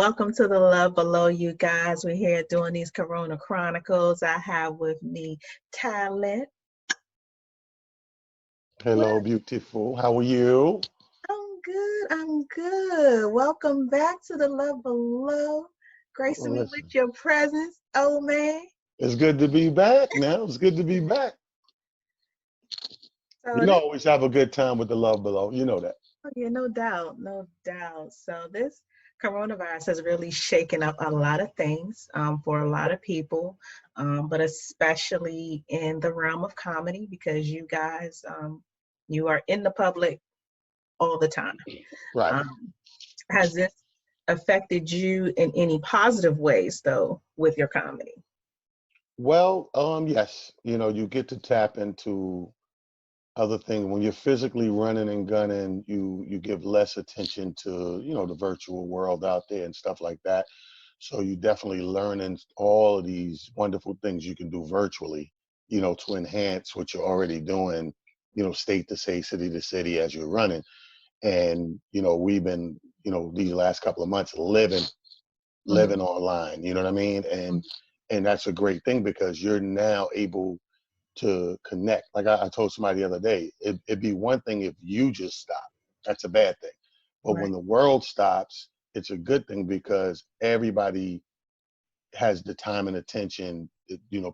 Welcome to the Love Below, you guys. We're here doing these Corona Chronicles. I have with me Talent. Hello, What? beautiful. How are you? I'm good. I'm good. Welcome back to the Love Below. Gracing me with Listen, your presence, old man. it's good to be back now. It's good to be back. So You know, I this, always have a good time with the love below. You know that. oh, yeah, no doubt, no doubt. So this coronavirus has really shaken up a lot of things for a lot of people, but especially in the realm of comedy because you guys, you are in the public all the time. Right. Um, has this affected you in any positive ways, though, with your comedy? Well, yes. You get to tap into other things. When you're physically running and gunning, you give less attention to, the virtual world out there and stuff like that. So you definitely learning all of these wonderful things you can do virtually, to enhance what you're already doing, state to state, city to city as you're running. And we've been these last couple of months Mhm. living online, you know what I mean, and that's a great thing because you're now able to connect. Like I told somebody the other day, it'd be one thing if you just stop. That's a bad thing. But Right. when the world stops, it's a good thing because everybody has the time and attention.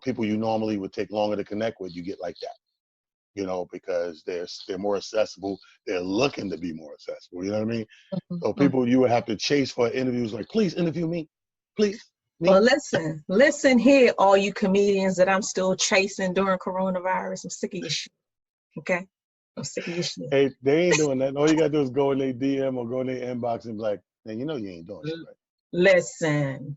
People you normally would take longer to connect with, you get like that, because they're more accessible. They're looking to be more accessible. You know what I mean? So Mhm. people you would have to chase for interviews, like, please interview me, please Well, me. listen here, all you comedians that I'm still chasing during coronavirus. I'm sick of your shit. Okay, I'm sick of your shit. Hey, they ain't doing that. All you gotta do is go in their DM or go in their inbox and be like, man, you ain't doing shit L- Listen,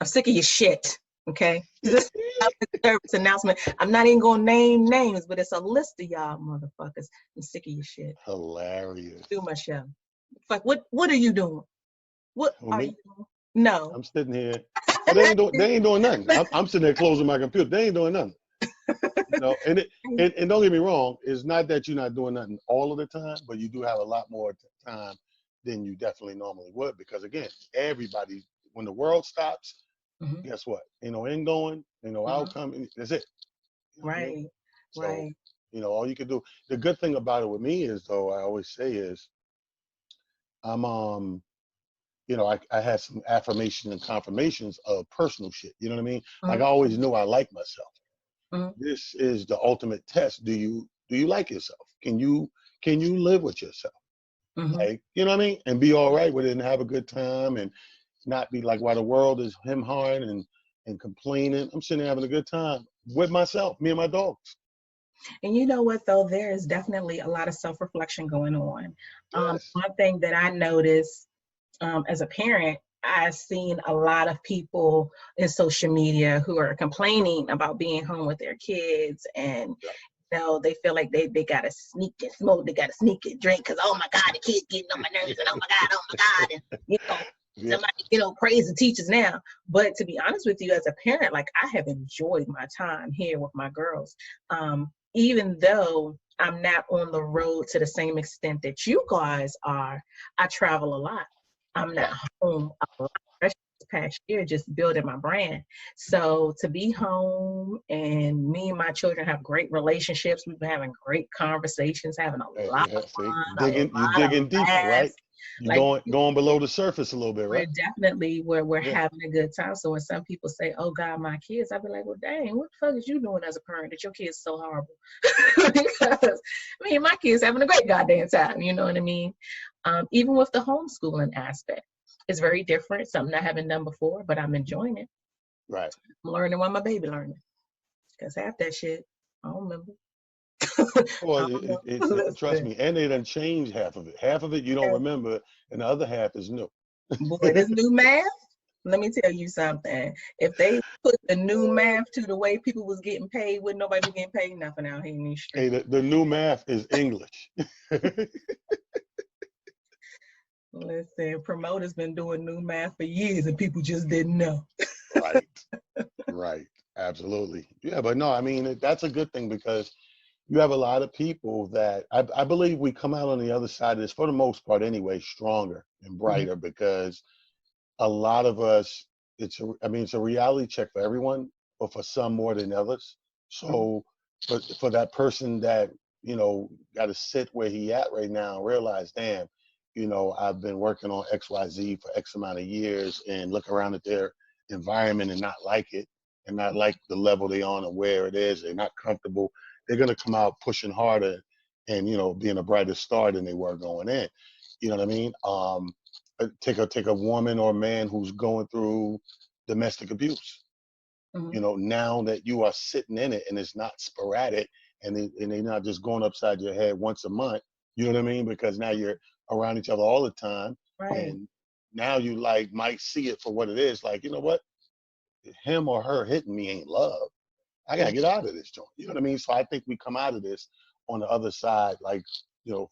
I'm sick of your shit. Okay, this is a right. public service announcement. I'm not even gonna name names, but it's a list of y'all motherfuckers. I'm sick of your shit. Hilarious. Do my show. Fuck. What are you doing? What For are you me, doing? No. I'm sitting here. Oh, they ain't doing nothing. I'm sitting there closing my computer. They ain't doing nothing. And don't get me wrong, it's not that you're not doing nothing all of the time, but you do have a lot more time than you definitely normally would because again, everybody when the world stops, Mhm, guess what? Ain't going, mhm. outcome, that's it. You know what I mean? Right. So, Right. all you can do. The good thing about it with me is though, I always say is I'm I had some affirmation and confirmations of personal shit. You know what I mean? Like I Mhm, always knew I liked myself. mhm, This is the ultimate test. Do you like yourself? Can you live with yourself? mhm. Like, you know what I mean? And be all right with it and have a good time and not be like while the world is him hawing and complaining. I'm sitting there having a good time with myself, me and my dogs. And you know what, though? There is definitely a lot of self reflection going on. Yes. One thing that I noticed as a parent, I've seen a lot of people in social media who are complaining about being home with their kids and Yep. they feel like they gotta sneak and smoke, they gotta sneak and drink because oh my god, the kids getting on my nerves and oh my god, and Yep. somebody praise the teachers now. But to be honest with you, as a parent, like I have enjoyed my time here with my girls, even though I'm not on the road to the same extent that you guys are. I travel a lot. I'm not Right. home a lot. Especially this past year, just building my brand. So to be home and me and my children have great relationships. We've been having great conversations, having a lot of Yeah, see, fun, a you lot of digging deeper, right? laughs. You Like going below the surface a little bit, we're right? definitely we're Yeah. having a good time. So when some people say, "Oh God, my kids," I'd be like, "Well, dang, what the fuck is you doing as a parent that your kids so horrible?" Because my kids having a great goddamn time. You know what I mean? Even with the homeschooling aspect, it's very different. Something I haven't done before, but I'm enjoying it. Right. I'm learning while my baby learning. Because half that shit, I don't remember. Well, I don't know. trust Listen, me, and they done changed half of it. Half of it you don't remember, and the other half is new. boy, this new math. Let me tell you something. If they put the new math to the way people was getting paid, would nobody be getting paid nothing out here in these Hey, streets. the new math is English. Listen, promoters been doing new math for years and people just didn't know. Right. Right. Absolutely. Yeah, but no, I mean that's a good thing because you have a lot of people that I believe we come out on the other side of this for the most part anyway, stronger and Mhm. brighter because a lot of us, I mean, it's a reality check for everyone, but for some more than others. Mhm. So, but for that person that, got to sit where he at right now and realize, damn, I've been working on XYZ for X amount of years and look around at their environment and not like it and not like the level they on and where it is. They're not comfortable. They're going to come out pushing harder and, being a brighter star than they were going in. You know what I mean? Take a woman or man who's going through domestic abuse. Mhm. Now that you are sitting in it and it's not sporadic and they're not just going upside your head once a month. You know what I mean? Because now you're around each other all the time, Right. and now you like might see it for what it is. Like, you know what? Him or her hitting me ain't love. I gotta Mhm. get out of this joint. You know what I mean? So I think we come out of this on the other side, like,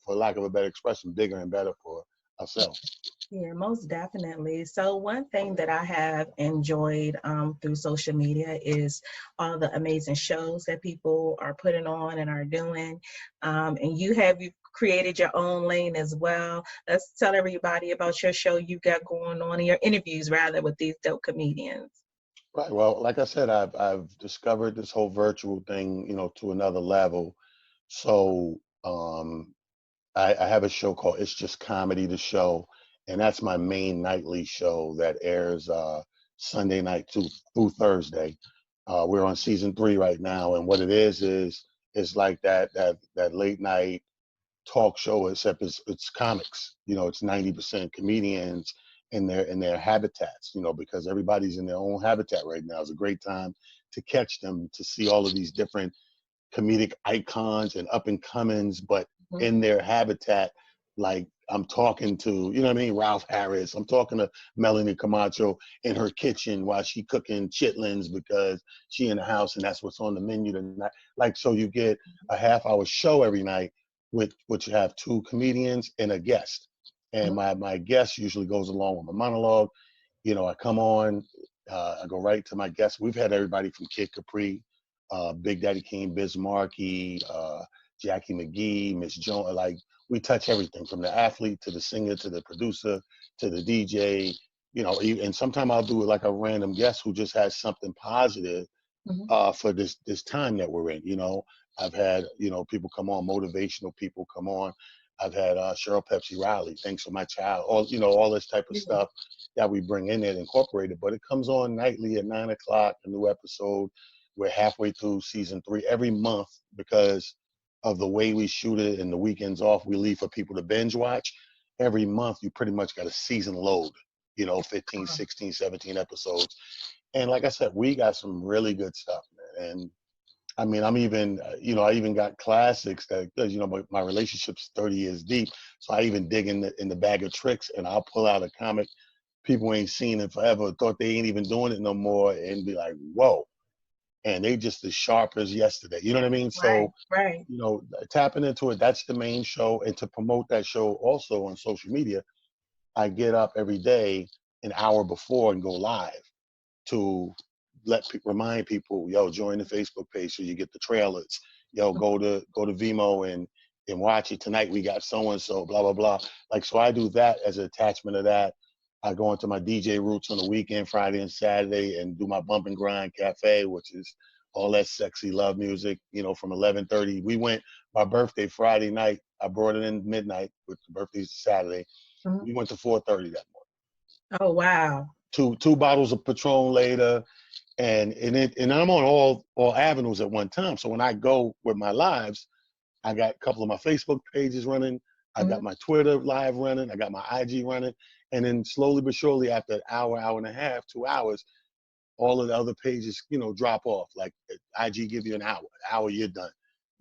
for lack of a better expression, bigger and better for ourselves. Yeah, most definitely. So one thing that I have enjoyed through social media is all the amazing shows that people are putting on and are doing. And you've created your own lane as well. Let's tell everybody about your show you got going on, and your interviews rather, with these dope comedians. Right. Well, like I said, I've discovered this whole virtual thing, to another level. So I have a show called It's Just Comedy, the show, and that's my main nightly show that airs Sunday night through Thursday. We're on season 3 right now, and what it is like that late night talk show, except it's comics. It's 90% comedians in their habitats. Because everybody's in their own habitat right now. It's a great time to catch them, to see all of these different comedic icons and up and comings, but Mhm. in their habitat. Like I'm talking to, you know what I mean, Ralph Harris. I'm talking to Melanie Camacho in her kitchen while she cooking chitlins because she in the house and that's what's on the menu tonight. Like, so you get a half-hour show every night with which you have 2 comedians and a guest. And Mhm. my guest usually goes along with my monologue. I come on, I go right to my guests. We've had everybody from Kid Capri, Big Daddy King, Biz Markie, Jackie McGee, Miss Jones. Like we touch everything from the athlete to the singer to the producer to the DJ. And sometimes I'll do it like a random guest who just has something positive Mhm. for this time that we're in. I've had people come on, motivational people come on. I've had Cheryl Pepsi Riley, thanks for my child, all this type of Yeah. stuff that we bring in it incorporated. But it comes on nightly at 9 o'clock, a new episode. We're halfway through season 3 every month because of the way we shoot it and the weekends off we leave for people to binge watch. Every month you pretty much got a season load, 15, Uh, 16, 17 episodes. And like I said, we got some really good stuff, man. And I mean, I'm even, I even got classics that, because, my relationship's 30 years deep. So I even dig in the bag of tricks and I'll pull out a comic people ain't seen in forever, thought they ain't even doing it no more, and be like, whoa. And they just as sharp as yesterday. You know what I mean? right. So, Right. tapping into it, that's the main show. And to promote that show also on social media, I get up every day an hour before and go live to remind people, yo, join the Facebook page so you get the trailers. Yo, go to Vimeo and watch it tonight. We got so and so, blah blah blah. Like, so I do that as an attachment of that. I go into my DJ roots on the weekend, Friday and Saturday, and do my bump and grind cafe, which is all that sexy love music. From 11:30. We went my birthday Friday night. I brought it in midnight with the birthday's Saturday. Mhm. We went to 4:30 that morning. Oh, wow. Two bottles of Patron later, and I'm on all avenues at one time. So when I go with my lives, I got a couple of my Facebook pages running. I got Mhm. my Twitter live running. I got my IG running, and then slowly but surely, after an hour, hour and a half, 2 hours, all of the other pages, drop off. Like IG give you an hour you're done.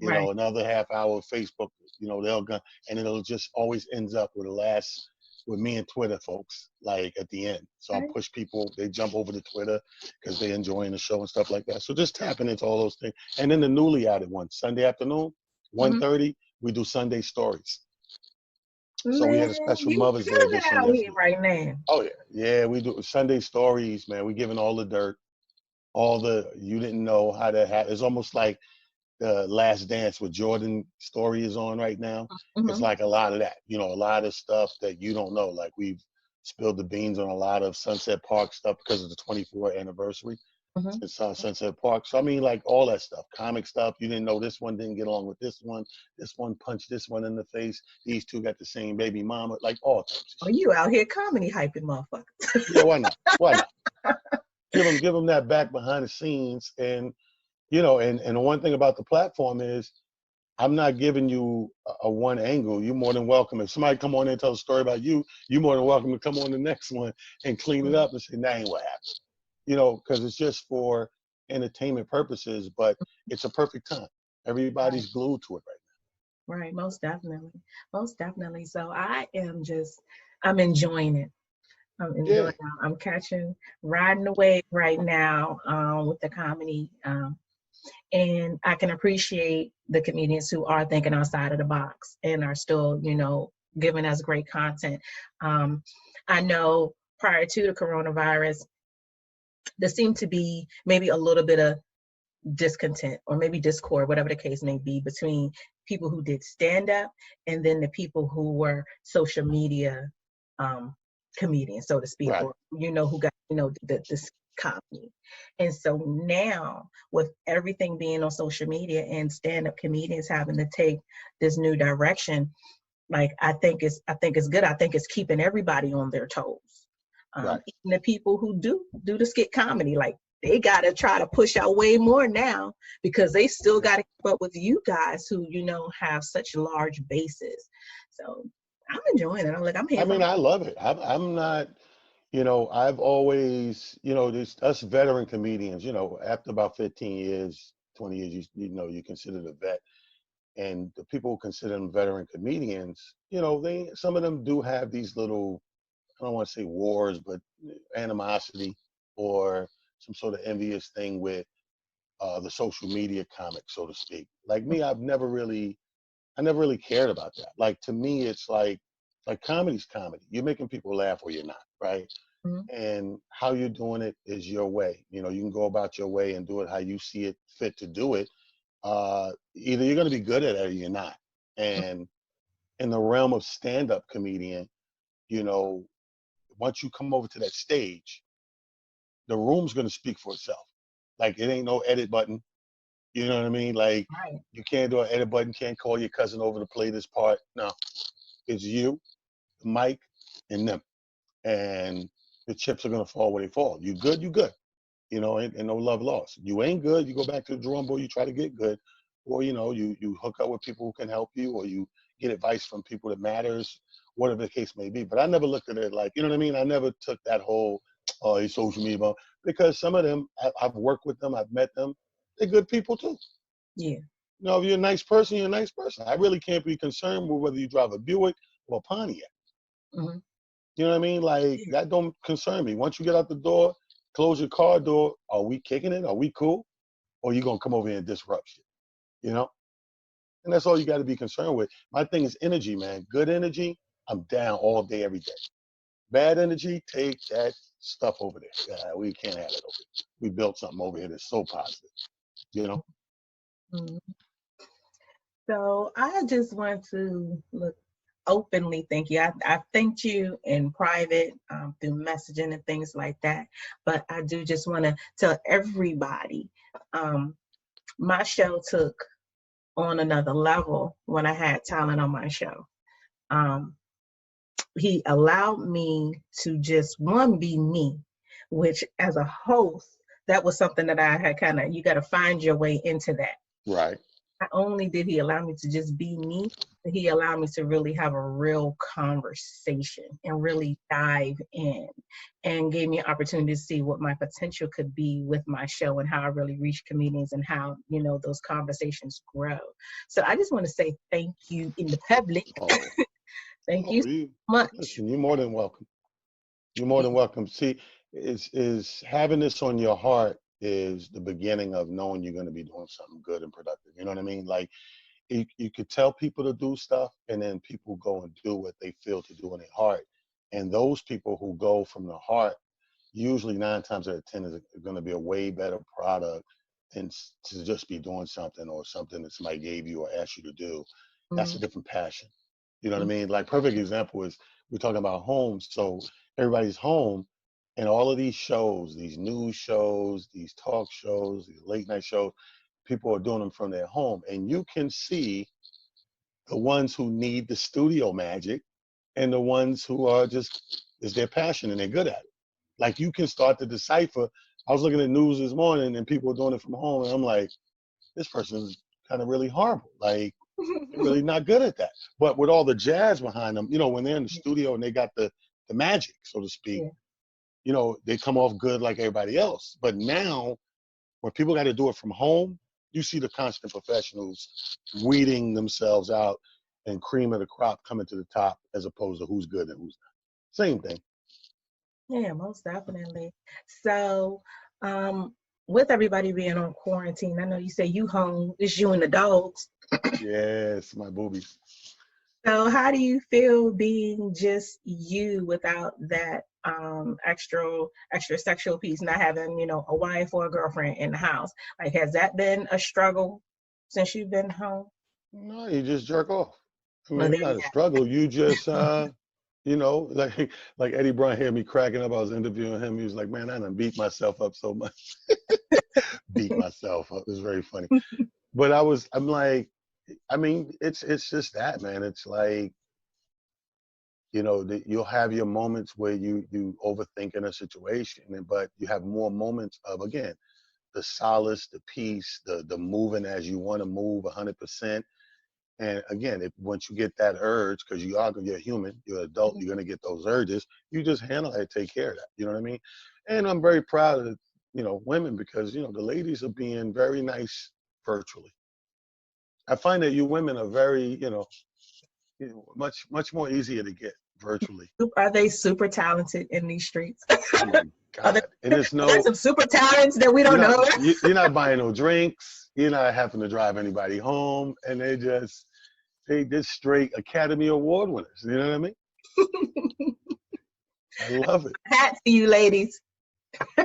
Right. Another half hour of Facebook, they'll go, and it'll just always ends up with me and Twitter folks, like at the end. So I'll Okay. push people, they jump over to Twitter because they're enjoying the show and stuff like that. So just tapping into all those things. And then the newly added one, Sunday afternoon, Mhm. 1:30, we do Sunday stories. So we Man, had a special you Mother's Day killing it edition out here yesterday. right now. Oh yeah, yeah, we do Sunday stories, man. We giving all the dirt, all the you didn't know how to have. It's almost like the Last Dance with Jordan story is on right now. It's Mhm. like a lot of that, a lot of stuff that you don't know. Like spilled the beans on a lot of Sunset Park stuff because of the 24th anniversary. Hmm. It's Sunset Park. So I mean, like all that stuff, comic stuff. You didn't know this one didn't get along with this one. This one punched this one in the face. These two got the same baby mama. Like all types of Oh, shit. you out here comedy hyping motherfuckers. Yeah, why not? Why not? Give them that back behind the scenes, and and the one thing about the platform is I'm not giving you a one angle. You're more than welcome. If somebody come on and tell a story about you, you're more than welcome to come on the next one and clean it up and say, that ain't what happened. Because it's just for entertainment purposes, but it's a perfect time. Right, Everybody's glued to it right, most definitely, most definitely. So I'm enjoying it. I'm now. enjoying Yeah, it. I'm riding the wave right now with the comedy. And I can appreciate the comedians who are thinking outside of the box and are still, giving us great content. Um, I know prior to the coronavirus, there seemed to be maybe a little bit of discontent or maybe discord, whatever the case may be, between people who did stand up and then the people who were social media um, comedians, so to speak, right, or who got this comedy. And so now, with everything being on social media and stand up comedians having to take this new direction, like I think it's good. I think it's keeping everybody on their toes. right. Even the people who do the skit comedy, like they gotta try to push out way more now because they still gotta keep up with you guys who have such large bases. So I'm enjoying it. I'm I here for mean, I love it. I'm not, I've always, this us veteran comedians, after about 15 years, 20 years, you consider the vet. And the people who consider them veteran comedians, some of them do have these little, I don't want to say wars, but animosity or some sort of envious thing with the social media comic, so to speak. Like me, I never really cared about that. Like to me, it's like comedy's comedy. You're making people laugh or you're not, right? Mhm. And how you're doing it is your way. You can go about your way and do it how you see it fit to do it. Either you're going to be good at it or you're not. And in the realm of stand-up comedian, you know, once you come over to that stage, the room's going to speak for itself. Like it ain't no edit button. You know what I mean? Like Right. you can't do an edit button. Can't call your cousin over to play this part. No, it's you, the mic, and them. And the chips are going to fall where they fall. You good, you good. And no love lost. You ain't good, you go back to the drawing board, you try to get good, or you hook up with people who can help you, or you get advice from people that matters, whatever the case may be. But I never looked at it like, you know what I mean? I never took that whole social media because some of them I've worked with them, I've met them, they're good people too. Yeah. If you're a nice person, you're a nice person. I really can't be concerned with whether you drive a Buick or a Pontiac. Hmm. You know what I mean? Like Yeah. that don't concern me. Once you get out the door, close your car door. Are we kicking it? Are we cool? Or you gonna come over here and disrupt shit? You know? And that's all you got to be concerned with. My thing is energy, man. Good energy, I'm down all day, every day. Bad energy, take that stuff over there. We can't have it over here. We built something over here that's so positive. You know? Mhm. So I just want to look openly thank you. I thanked you in private through messaging and things like that. But I do just want to tell everybody um, my show took on another level when I had talent on my show. Um, he allowed me to just one be me, which as a host, that was something that I had you got to find your way into that. Right. Not only did he allow me to just be me, but he allowed me to really have a real conversation and really dive in and gave me an opportunity to see what my potential could be with my show and how I really reach comedians and how, those conversations grow. So I just want to say thank you in the public. Oh, Thank oh, you so much. listen, you're more than welcome. You're more than welcome. See, is having this on your heart is the beginning of knowing you're going to be doing something good and productive. You know what I mean? Like you could tell people to do stuff and then people go and do what they feel to do in their heart. And those people who go from the heart, usually 9 times out of 10 is going to be a way better product than to just be doing something or something that somebody gave you or asked you to do. That's a Mm, different passion. You know what I mm, mean? Like perfect example is we're talking about homes. So everybody's home, and all of these shows, these news shows, these talk shows, these late night shows, people are doing them from their home, and you can see the ones who need the studio magic and the ones who are just is their passion and they're good at it. Like you can start to decipher. I was looking at news this morning and people were doing it from home, and I'm like, this person's kind of really horrible. Like they're really not good at that. But with all the jazz behind them, when they're in the studio and they got the magic, so to speak, Yeah. they come off good like everybody else. But now, when people got to do it from home, you see the constant professionals weeding themselves out and cream of the crop coming to the top as opposed to who's good and who's not. Same thing. Yeah, most definitely. So, with everybody being on quarantine, I know you say you home, it's you and the dogs. Yes, my boobies. So how do you feel being just you without that extra sexual piece, not having, a wife or a girlfriend in the house? Like, has that been a struggle since you've been home? No, you just jerk off. I mean, Well, it's there not you a have struggle. You just, like Eddie Brown had me cracking up. I was interviewing him. He was like, "Man, I done beat myself up so much. Beat myself up." It was very funny. But I'm like, I mean, it's just that, man. It's like, that you'll have your moments where you overthink in a situation, but you have more moments of, again, the solace, the peace, the moving as you want to move 100%. And again, if once you get that urge, because you're human, you're an adult, it. you're gonna get those urges. You just handle it, take care of that. You know what I mean? And I'm very proud of women, because the ladies are being very nice virtually. I find that you women are very much more easier to get virtually. Are they super talented in these streets? Oh my Are there, God! And it's are there no, some super talents that we you're don't not know? you're not buying no drinks. You're not having to drive anybody home, and they just straight Academy Award winners. You know what I mean? I love it. Hats to you, ladies.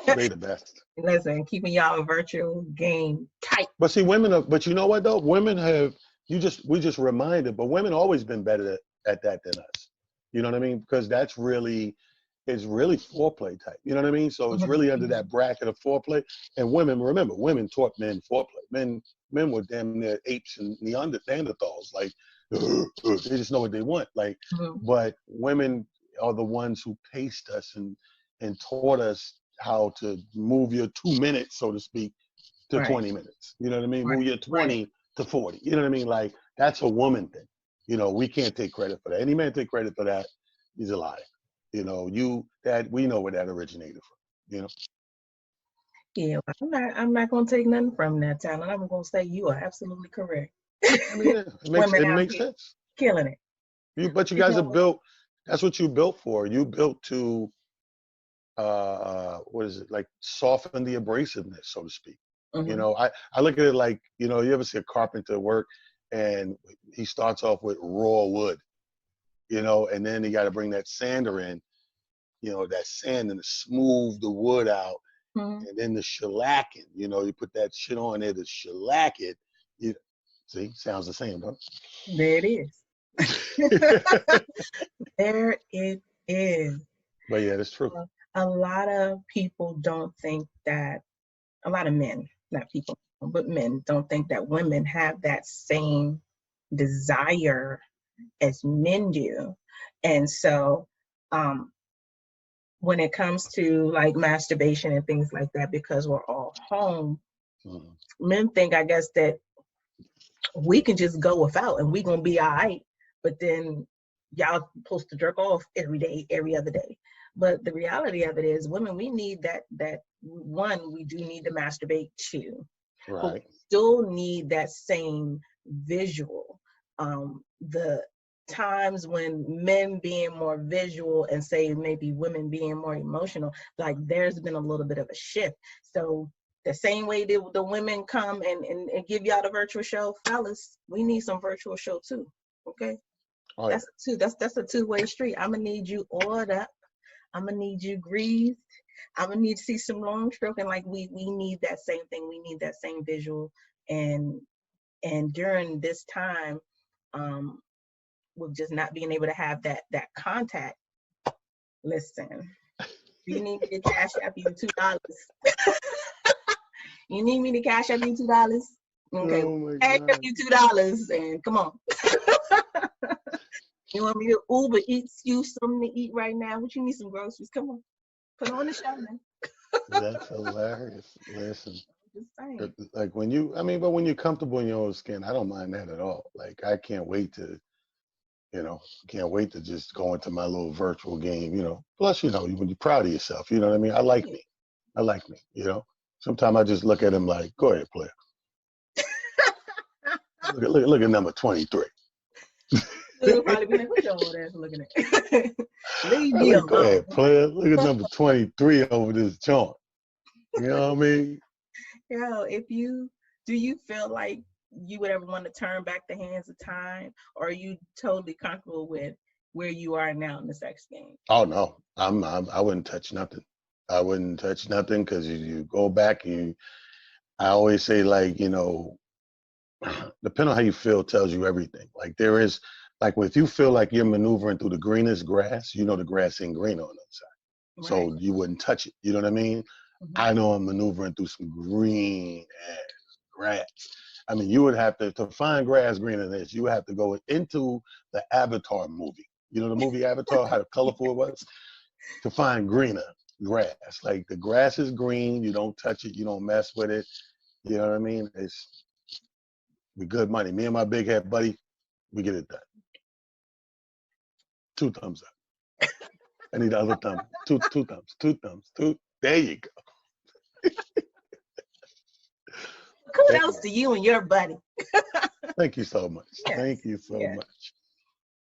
They the best. Listen, keeping y'all virtual game tight. But see, but you know what though? Women have, we just reminded, but women always been better at that than us. You know what I mean? Because it's really foreplay type. You know what I mean? So it's really under that bracket of foreplay. And remember, women taught men foreplay. Men were damn near apes and Neanderthals. Like, they just know what they want. Like, Mhm. but women are the ones who paced us and taught us how to move your 2 minutes, so to speak, to Right, 20 minutes. You know what I mean? right, Move your right. 20 to 40. You know what I mean? Like, that's a woman thing. We can't take credit for that. Any man take credit for that, he's a liar. We know where that originated from. Yeah, well, I'm not gonna take nothing from that talent. I'm gonna say you are absolutely correct. I mean, it makes Women it out makes here sense. killing it. But you You guys are know, built. That's what you built for. You built to what is it, like, soften the abrasiveness, so to speak. mhm. I look at it like, you ever see a carpenter work and he starts off with raw wood, and then he got to bring that sander in, that sand, and to smooth the wood out, Mhm. and then the shellacking, you put that shit on there to shellac it. You see, sounds the same, huh? There it is. There it is. But yeah, that's true. A lot of people don't think that, a lot of men, not people, but men don't think that women have that same desire as men do. And so, um, when it comes to like masturbation and things like that, because we're all home, Mhm. men think, I guess, that we can just go without and we gonna be all right. But then y'all supposed to jerk off every day, every other day. But the reality of it is, women, we need that one, we do need to masturbate too, but we Right. still need that same visual. The times when men being more visual and say maybe women being more emotional, like there's been a little bit of a shift. So the same way the women come and give y'all the virtual show, fellas, we need some virtual show too. Okay, Oh yeah. that's a two-way street. I'm gonna need you oiled up. I'm gonna need you greased. I'm gonna need to see some long stroking. Like we need that same thing. We need that same visual. And during this time, with just not being able to have that contact, Listen, you need me to cash up you $2. You need me to cash up you $2? Okay, Oh my cash up God. you $2 and come on. You want me to Uber eats you something to eat right now? What you need, some groceries? Come on, put on the show now. That's hilarious. Listen, Just saying. like when you, I mean, but when you're comfortable in your own skin, I don't mind that at all. Like I can't wait to, can't wait to just go into my little virtual game. Plus, when you're proud of yourself, you know what I mean? I like me. I like me. Sometimes I just look at him like, go ahead, player. Look at number 23. You'll probably be like, what your old ass looking at? Leave me Look, go alone. ahead, player. Look at number 23 over this joint. You know what I mean? Yo, do you feel like you would ever want to turn back the hands of time, or are you totally comfortable with where you are now in the sex game? Oh no, I wouldn't touch nothing. I wouldn't touch nothing because you go back and I always say like, depending on how you feel tells you everything. Like there is, like if you feel like you're maneuvering through the greenest grass, the grass ain't green on the other side. Right. So you wouldn't touch it. You know what I mean? Mm-hmm. I know I'm maneuvering through some green ass grass. I mean, you would have to find grass greener than this. You would have to go into the Avatar movie. You know the movie Avatar, how colorful it was? To find greener grass. Like the grass is green, you don't touch it, you don't mess with it. You know what I mean? We good money. Me and my big head buddy, we get it done. 2 thumbs up. I need the other thumb. Two thumbs. 2 thumbs. Two. There you go. Kudos to you and your buddy. Thank you so much. Yes. Thank you so much.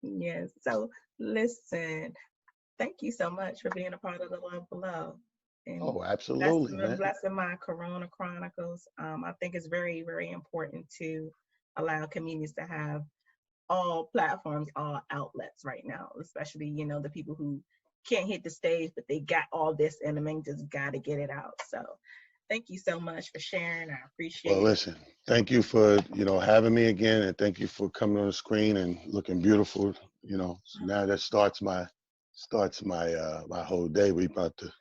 Yes. So listen, thank you so much for being a part of the Love Below. And Oh, absolutely, blessing my Corona Chronicles. I think it's very, very important to allow communities to have all platforms, all outlets right now, especially, the people who can't hit the stage, but they got all this in them and just got to get it out. So thank you so much for sharing. I appreciate it. Well, listen, thank you for, having me again, and thank you for coming on the screen and looking beautiful. So now that starts my my whole day. We about to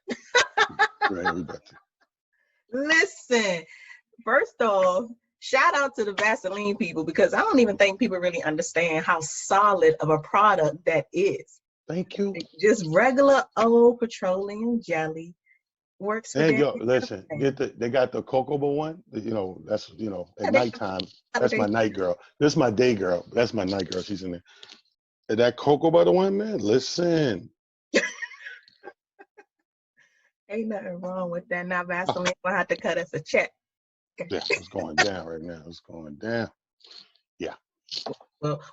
Listen, first off, shout out to the Vaseline people, because I don't even think people really understand how solid of a product that is. Thank you. Just regular old petroleum jelly works for And them. yo, listen, they got the cocoa one. That's at nighttime. That's my night girl. This is my day girl. That's my night girl. She's in there. And that cocoa butter one, man. Listen. Ain't nothing wrong with that. Now Vaseline will have to cut us a check. Yeah, it's going down right now. It's going down. Yeah.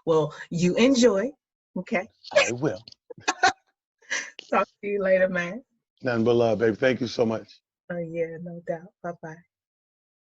Well, you enjoy. Okay. I will. Talk to you later, man. Nothing but love, baby. Thank you so much. Oh yeah, no doubt. Bye-bye.